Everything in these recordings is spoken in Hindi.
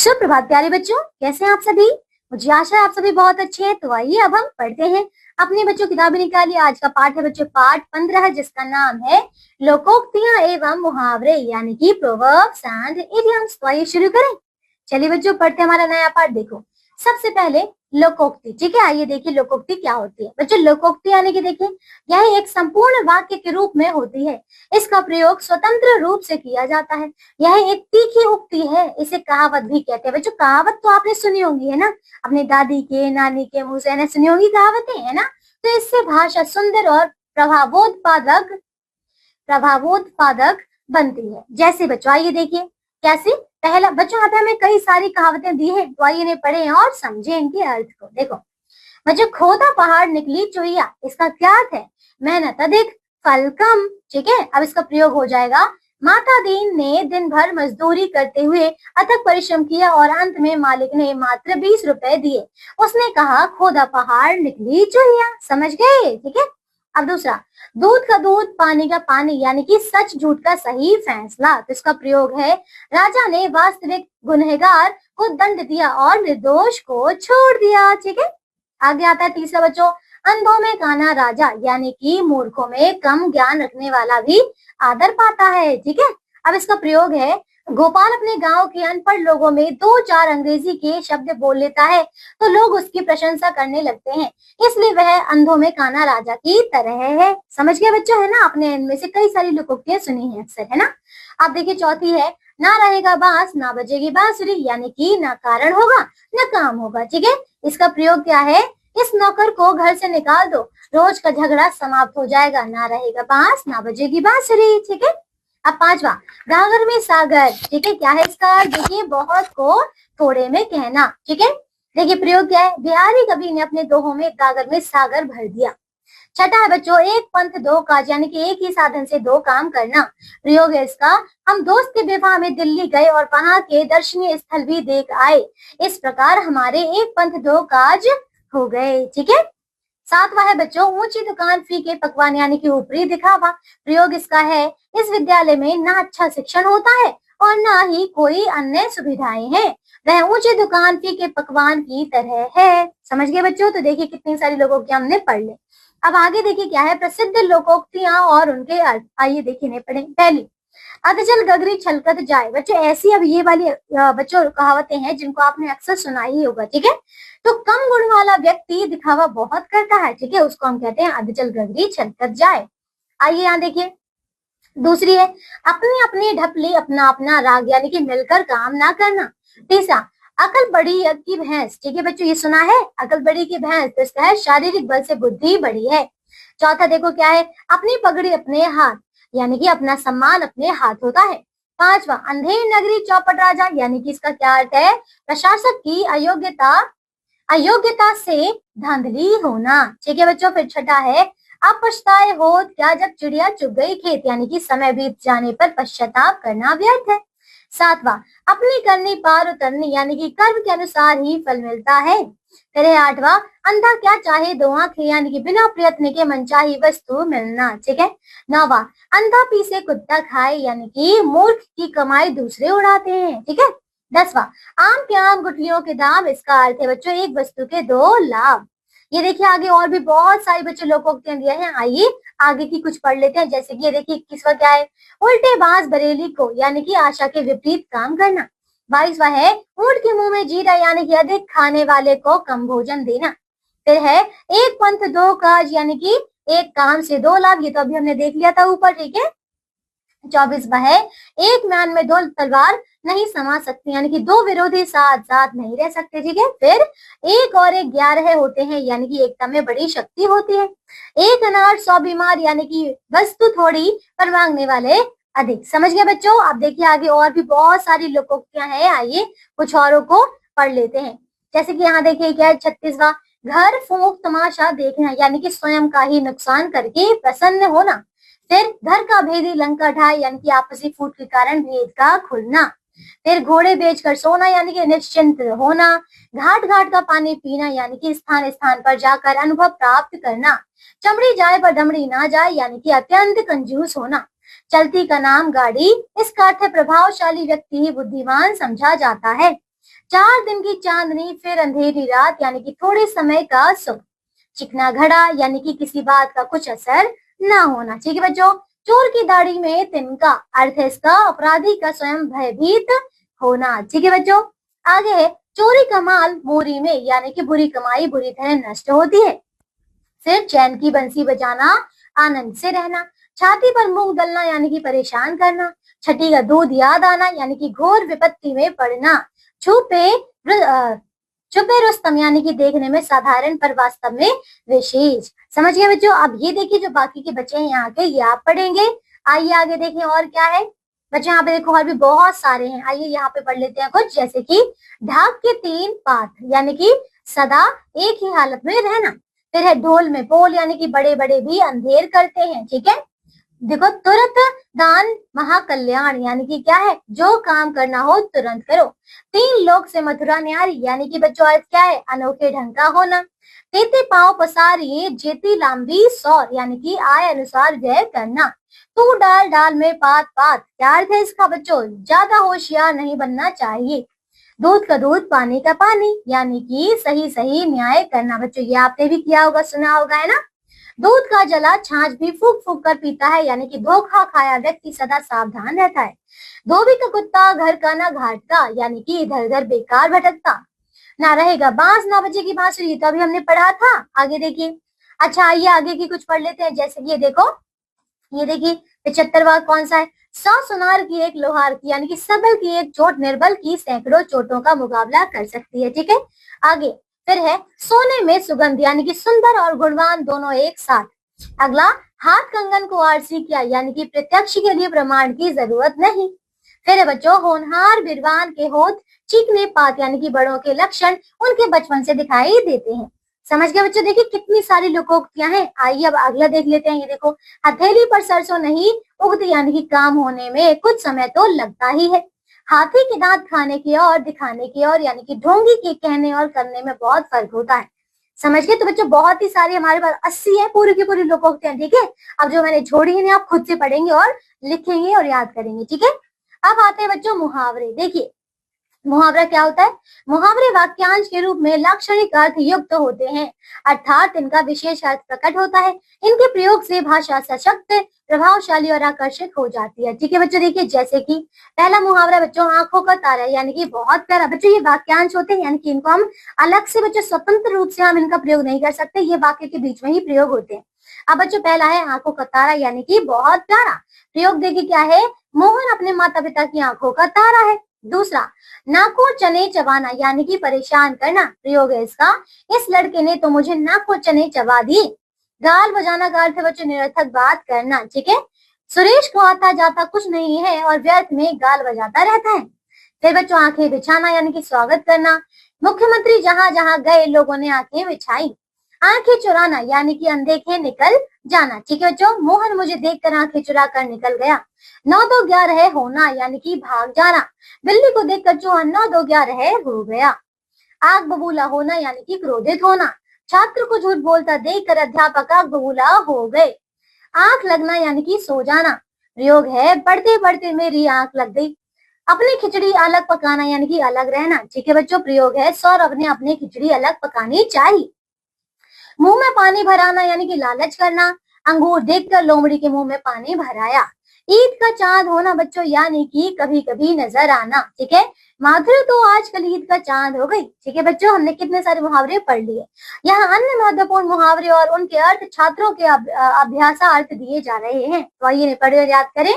सुप्रभात प्यारे बच्चों, कैसे हैं आप सभी। मुझे आशा है आप सभी बहुत अच्छे हैं। तो आइए अब हम पढ़ते हैं। अपने बच्चों किताबें निकालिए। आज का पाठ है बच्चों पाठ 15 जिसका नाम है लोकोक्तियां एवं मुहावरे यानी कि प्रोवर्ब्स एंड इडियम्स। तो आइए शुरू करें। चलिए बच्चों पढ़ते हैं हमारा नया पाठ। देखो सबसे पहले लोकोक्ति, ठीक है। आइए देखिए लोकोक्ति क्या होती है। बच्चों लोकोक्ति यानी कि देखिए यह एक संपूर्ण वाक्य के रूप में होती है। इसका प्रयोग स्वतंत्र रूप से किया जाता है। यह एक तीखी उक्ति है। इसे कहावत भी कहते हैं। बच्चों कहावत तो आपने सुनी होंगी, है ना, अपनी दादी के नानी के मुंह से सुनी होंगी कहावतें, है ना। तो इससे भाषा सुंदर और प्रभावोत्पादक बनती है। जैसे बच्चों आइए देखिए कैसे। पहला बच्चों यहाँ पे हमें कई सारी कहावतें दी है, तो आइए इन्हें पढ़ें और समझें इनके अर्थ को। देखो बच्चों खोदा पहाड़ निकली चुहिया, इसका क्या अर्थ है। मेहनत अधिक फल कम, ठीक है। अब इसका प्रयोग हो जाएगा। माता दीन ने दिन भर मजदूरी करते हुए अथक परिश्रम किया और अंत में मालिक ने मात्र 20 रुपए दिए। उसने कहा खोदा पहाड़ निकली चुहिया। समझ गए, ठीक है। अब दूसरा, दूध का दूध पानी का पानी यानी कि सच झूठ का सही फैसला। तो इसका प्रयोग है। राजा ने वास्तविक गुनहगार को दंड दिया और निर्दोष को छोड़ दिया, ठीक है। आगे आता है तीसरा बच्चों, अंधों में काना राजा यानी कि मूर्खों में कम ज्ञान रखने वाला भी आदर पाता है, ठीक है। अब इसका प्रयोग है। गोपाल अपने गांव के अनपढ़ लोगों में 2-4 अंग्रेजी के शब्द बोल लेता है तो लोग उसकी प्रशंसा करने लगते हैं, इसलिए वह अंधों में काना राजा की तरह है। समझ गए बच्चों, है ना। आपने इनमें से कई सारी लोकोक्तियां सुनी है अक्सर, है ना। अब देखिए चौथी है, ना रहेगा बांस ना बजेगी बांसुरी यानी कि ना कारण होगा ना काम होगा, ठीक है। इसका प्रयोग क्या है। इस नौकर को घर से निकाल दो, रोज का झगड़ा समाप्त हो जाएगा। ना रहेगा बांस ना बजेगी बांसुरी, ठीक है। अब पांचवा, गागर में सागर, ठीक है। क्या है इसका। देखिए बहुत को थोड़े में कहना, ठीक है। देखिए प्रयोग क्या है। बिहारी कवि ने अपने दोहों में गागर में सागर भर दिया। छठा है बच्चों, एक पंथ दो काज यानी कि एक ही साधन से दो काम करना। प्रयोग है इसका। हम दोस्त के विवाह में दिल्ली गए और वहां के दर्शनीय स्थल भी देख आए। इस प्रकार हमारे एक पंथ दो काज हो गए, ठीक है। सातवां है बच्चों, ऊंची दुकान फीके पकवान यानी कि ऊपरी दिखावा। प्रयोग इसका है। इस विद्यालय में ना अच्छा शिक्षण होता है और ना ही कोई अन्य सुविधाएं हैं। वह ऊंची दुकान फीके पकवान की तरह है। समझ गए बच्चों। तो देखिए कितनी सारी लोकोक्तियां हमने पढ़ ली। अब आगे देखिए क्या है प्रसिद्ध लोकोक्तियां और उनके अर्थ। आइए देखिए नहीं पढ़े। पहली, अधजल गगरी छलकत जाए। बच्चों ऐसी अब ये वाली बच्चों कहावतें हैं जिनको आपने अक्सर सुना ही होगा, ठीक है। तो कम गुण वाला व्यक्ति दिखावा बहुत करता है, ठीक है, उसको हम कहते हैं अधजल गगरी छलकत जाए। आइए यहाँ देखिए दूसरी है, अपनी अपनी ढपली अपना अपना राग यानी कि मिलकर काम ना करना। तीसरा, अकल बड़ी की भैंस, ठीक है बच्चों ये सुना है अकल बड़ी की भैंस। तो इसका है शारीरिक बल से बुद्धि बड़ी है। चौथा देखो क्या है, अपनी पगड़ी अपने हाथ यानी कि अपना सम्मान अपने हाथ होता है। पांचवा, अंधेर नगरी चौपट राजा यानी कि इसका क्या अर्थ है। प्रशासक की अयोग्यता से धांधली होना, ठीक है बच्चों। फिर छठा है, अब पछताए होत क्या जब चिड़िया चुग गई खेत यानी कि समय बीत जाने पर पश्चाताप करना व्यर्थ है। सातवां, अपनी करनी पार उतरनी यानी कि कर्म के अनुसार ही फल मिलता है। फिर है आठवां, अंधा क्या चाहे दो आंखें यानी कि बिना प्रयत्न के मनचाही वस्तु मिलना, ठीक है। नौवां, अंधा पीसे कुत्ता खाए यानी कि मूर्ख की कमाई दूसरे उड़ाते हैं, ठीक है। 10वां, आम के आम गुठलियों के दाम। इसका अर्थ है बच्चों एक वस्तु के दो लाभ। ये देखिए आगे और भी बहुत सारी बच्चों लोकोक्तियां दिया है। आइए आगे की कुछ पढ़ लेते हैं। जैसे कि ये देखिए 21वां क्या है, उल्टे बांस बरेली को यानी कि आशा के विपरीत काम करना। 22वां है, ऊंट के मुंह में जीरा यानी कि अधिक खाने वाले को कम भोजन देना। फिर है, एक पंथ दो काज यानी कि एक काम से दो लाभ। ये तो अभी हमने देख लिया था ऊपर, ठीक है। 24वां है, एक म्यान में दो तलवार नहीं समा सकती यानी कि दो विरोधी साथ साथ नहीं रह सकते, ठीक है। फिर एक और एक 11 होते हैं यानी कि एकता में बड़ी शक्ति होती है। एक अनार 100 बीमार यानी कि वस्तु थोड़ी पर मांगने वाले अधिक। समझ गए बच्चों। आप देखिए आगे और भी बहुत सारी लोकोक्तियां हैं। आइए कुछ औरों को पढ़ लेते हैं। जैसे कि यहाँ देखिए क्या है 36वां, घर फूंक तमाशा देखना यानी कि स्वयं का ही नुकसान करके प्रसन्न होना। फिर घर का भेदी लंका ढाई यानी कि आपसी फूट के कारण भेद का खुलना। फिर घोड़े बेचकर सोना यानी कि निश्चिंत होना। घाट घाट का पानी पीना यानी कि स्थान स्थान पर जाकर अनुभव प्राप्त करना। चमड़ी जाए पर दमड़ी ना जाए यानी कि अत्यंत कंजूस होना। चलती का नाम गाड़ी, इसका अर्थ है प्रभावशाली व्यक्ति ही बुद्धिमान समझा जाता है। 4 दिन की चांदनी फिर अंधेरी रात यानी कि थोड़े समय का सुख। चिकना घड़ा यानी कि किसी बात का कुछ असर ना होना। ठीक है बच्चों, चोर की दाढ़ी में तिनका, अर्थ है इसका अपराधी का स्वयं भयभीत होना। ठीक है बच्चों, आगे है चोरी का माल मोरी में यानी कि बुरी कमाई बुरी तरह नष्ट होती है। फिर चैन की बंसी बजाना, आनंद से रहना। छाती पर मूंग दलना यानी कि परेशान करना। छठी का दूध याद आना यानी कि घोर विपत्ति में पड़ना। छुपे रुस्तम यानी कि देखने में साधारण पर वास्तव में विशेष। समझ गए बच्चों। अब ये देखिए जो बाकी के बच्चे हैं यहाँ के, ये आप पढ़ेंगे। आइए आगे देखें और क्या है बच्चों। यहाँ पे देखो और भी बहुत सारे हैं, आइए यहाँ पे पढ़ लेते हैं कुछ। जैसे कि ढाक के 3 पात यानी कि सदा एक ही हालत में रहना। फिर है ढोल में बोल यानी कि बड़े बड़े भी अंधेर करते हैं। ठीक है, देखो तुरंत दान महाकल्याण यानी कि क्या है, जो काम करना हो तुरंत करो। 3 लोक से मथुरा न्यारी यानी कि बच्चों अर्थ क्या है, अनोखे ढंग का होना। तेते पांव पसारिए जेती लांबी सौर यानी कि आय अनुसार व्यय करना। तू डाल डाल में पात पात, क्या अर्थ है इसका बच्चों, ज्यादा होशियार नहीं बनना चाहिए। दूध का दूध पानी का पानी यानी कि सही सही न्याय करना। बच्चों ये आपने भी किया होगा, सुना होगा, है ना। दूध का जला छाछ भी फूक फूक कर पीता है यानी कि धोखा खाया व्यक्ति सदा सावधान रहता है। धोबी का कुत्ता घर का ना घाट का यानी कि इधर उधर बेकार भटकता। ना रहेगा बांस ना बजेगी बांसुरी, तो अभी हमने पढ़ा था। आगे देखिए। अच्छा आइए आगे की कुछ पढ़ लेते हैं। जैसे कि ये देखो, ये देखिए 75वां कौन सा है, 100 सुनार की एक लोहार की यानी कि सबल की एक चोट निर्बल की सैकड़ों चोटों का मुकाबला कर सकती है। ठीक है, आगे फिर है सोने में सुगंध यानी कि सुंदर और गुणवान दोनों एक साथ। अगला हाथ कंगन को आरसी किया यानी कि प्रत्यक्ष के लिए प्रमाण की जरूरत नहीं। फिर है बच्चों होनहार बिरवान के होठ चीकने पात यानी कि बड़ों के लक्षण उनके बचपन से दिखाई देते हैं। समझ गए बच्चों, देखिए कितनी सारी लोकोक्तियां हैं। आइए अब अगला देख लेते हैं। ये देखो हथेली पर सरसों नहीं उगती यानी कि काम होने में कुछ समय तो लगता ही है। हाथी के दांत खाने की और दिखाने की और यानी कि ढोंगी के कहने और करने में बहुत फर्क होता है। समझ गए। तो बच्चों बहुत ही सारी हमारे पास 80 है पूरी की पूरी लोकोक्तियां। ठीक है, अब जो मैंने छोड़ी है आप खुद से पढ़ेंगे और लिखेंगे और याद करेंगे। ठीक है, अब आते हैं बच्चों मुहावरे। देखिए मुहावरा क्या होता है, मुहावरे वाक्यांश के रूप में लाक्षणिक अर्थ युक्त होते हैं, अर्थात इनका विशेष अर्थ प्रकट होता है। इनके प्रयोग से भाषा सशक्त प्रभावशाली और आकर्षक हो जाती है। ठीक है बच्चों, देखिए जैसे कि पहला मुहावरा बच्चों आंखों का तारा यानी कि बहुत प्यारा। बच्चों ये वाक्यांश होते हैं यानी कि इनको हम अलग से बच्चों स्वतंत्र रूप से हम इनका प्रयोग नहीं कर सकते, ये वाक्य के बीच में ही प्रयोग होते हैं। अब बच्चों पहला है आंखों का तारा यानी कि बहुत प्यारा। प्रयोग देखिए क्या है, मोहन अपने माता पिता की आंखों का तारा है। दूसरा नाको चने चबाना यानी कि परेशान करना। प्रयोग है इसका, इस लड़के ने तो मुझे नाको चने चबा दी। गाल बजाना का अर्थ है बच्चों निरर्थक बात करना। ठीक है, सुरेश को आता जाता कुछ नहीं है और व्यर्थ में गाल बजाता रहता है। फिर बच्चों आंखें बिछाना यानी कि स्वागत करना। मुख्यमंत्री जहां जहां गए लोगों ने आंखें बिछाई। आंखें चुराना यानी कि अनदेखे निकल जाना। ठीक है बच्चों, मोहन मुझे देखकर आंखें चुरा कर निकल गया। 9-2-11 होना यानी कि भाग जाना। बिल्ली को देखकर चूहा 9-2-11 हो गया। आग बबूला होना यानी कि क्रोधित होना। छात्र को झूठ बोलता देखकर अध्यापक आग बबूला हो गए। आंख लगना यानी कि सो जाना। प्रयोग है पढ़ते पढ़ते मेरी आंख लग गई। अपनी खिचड़ी अलग पकाना यानी कि अलग रहना। ठीक है बच्चों, प्रयोग है सौरभ ने अपनी खिचड़ी अलग पकानी चाहिए। मुंह में पानी भराना यानी कि लालच करना। अंगूर देखकर लोमड़ी के मुंह में पानी भराया। ईद का चांद होना बच्चों यानी कि कभी कभी नजर आना। ठीक है, माधुरी तो आजकल ईद का चांद हो गई। ठीक है बच्चों, हमने कितने सारे मुहावरे पढ़ लिए। यहाँ अन्य महत्वपूर्ण मुहावरे और उनके अर्थ छात्रों के अभ्यासार्थ दिए जा रहे हैं, तो आइए पढ़े और याद करें।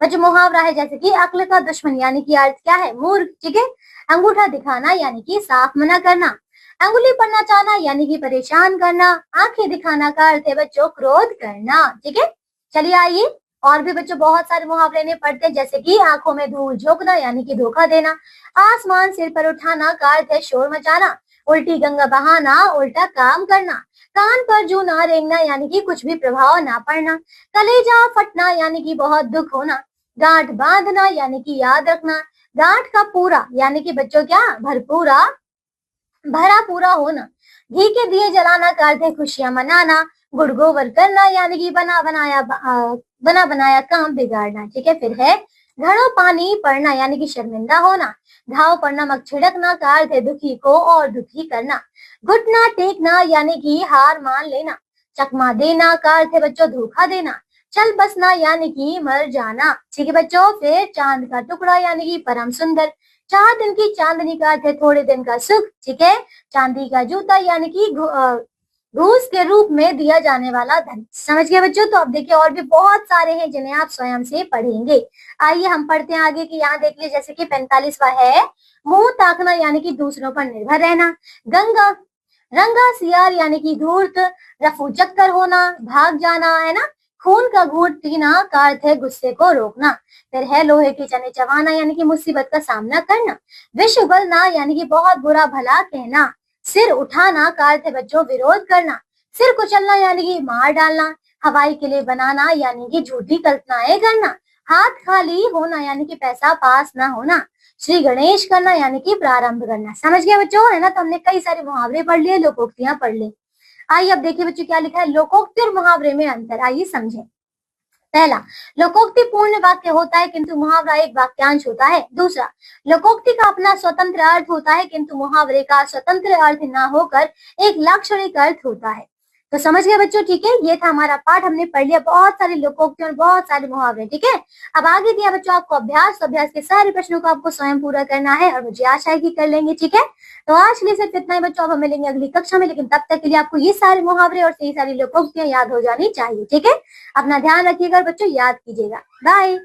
बच्चों मुहावरा है जैसे कि अक्ल का दुश्मन यानी कि अर्थ क्या है, मूर्ख। ठीक है, अंगूठा दिखाना यानी कि साफ मना करना। अंगुली पर नचाना यानी कि परेशान करना। आंखें दिखाना का अर्थ है बच्चों क्रोध करना। ठीक है, चलिए आइए और भी बच्चों बहुत सारे मुहावरे ने पढ़ते हैं। जैसे कि आंखों में धूल झोंकना यानी कि धोखा देना। आसमान सिर पर उठाना का अर्थ है शोर मचाना। उल्टी गंगा बहाना उल्टा काम करना। कान पर जू ना रेंगना यानी कि कुछ भी प्रभाव ना पड़ना। कलेजा फटना यानी कि बहुत दुख होना। गांठ बांधना यानी कि याद रखना। गांठ का पूरा यानी कि बच्चों क्या, भरपूरा भरा पूरा होना। घी के दिए जलाना का अर्थ है खुशियां मनाना। गुड़ गोबर करना यानी कि बना बनाया काम बिगाड़ना। ठीक है, फिर है घड़ों पानी पड़ना यानी कि शर्मिंदा होना। घाव पर नमक छिड़कना का अर्थ है दुखी को और दुखी करना। घुटना टेकना यानी कि हार मान लेना। चकमा देना का अर्थ है बच्चों धोखा देना। चल बसना यानी कि मर जाना। ठीक है बच्चों, फिर चांद का टुकड़ा यानी कि परम सुंदर। 4 दिन की चांदनी का अर्थ है थोड़े दिन का सुख। ठीक है, चांदी का जूता यानी कि घूस के रूप में दिया जाने वाला धन। समझ गए बच्चों? तो अब देखिए और भी बहुत सारे हैं जिन्हें आप स्वयं से पढ़ेंगे। आइए हम पढ़ते हैं आगे की। यहाँ देखिए जैसे कि 45वां है, मुंह ताकना यानी कि दूसरों पर निर्भर रहना। गंगा रंगा सियार यानी कि धूर्त। रफू चक्कर होना, भाग जाना, है ना। खून का घूंट पीना का अर्थ है गुस्से को रोकना। फिर है लोहे के चने चबाना यानी कि मुसीबत का सामना करना। विष उगलना यानी कि बहुत बुरा भला कहना। सिर उठाना का अर्थ है बच्चों विरोध करना। सिर कुचलना यानी कि मार डालना। हवाई किले बनाना यानी कि झूठी कल्पनाएं करना। हाथ खाली होना यानी कि पैसा पास ना होना। श्री गणेश करना यानी कि प्रारंभ करना। समझ गए बच्चों? है ना। तो हमने कई सारे मुहावरे पढ़ लिए, लोकोक्तियां पढ़ ली। आइए अब देखिए बच्चों क्या लिखा है, लोकोक्ति और मुहावरे में अंतर। आइए समझें। पहला, लोकोक्ति पूर्ण वाक्य होता है किंतु मुहावरा एक वाक्यांश होता है। दूसरा, लोकोक्ति का अपना स्वतंत्र अर्थ होता है किंतु मुहावरे का स्वतंत्र अर्थ न होकर एक लाक्षणिक अर्थ होता है। तो समझ गए बच्चों? ठीक है, ये था हमारा पाठ। हमने पढ़ लिया बहुत सारे लोकोक्ति और बहुत सारे मुहावरे। ठीक है, अब आगे दिया बच्चों आपको अभ्यास। अभ्यास के सारे प्रश्नों को आपको स्वयं पूरा करना है और मुझे आशा है कि कर लेंगे। ठीक है, तो आज के लिए सिर्फ इतना ही बच्चों। अब हम मिलेंगे अगली कक्षा में, लेकिन तब तक के लिए आपको ये सारे मुहावरे और यही सारी लोकोक्तियां याद हो जानी चाहिए। ठीक है, अपना ध्यान रखिएगा बच्चों, याद कीजिएगा। बाय।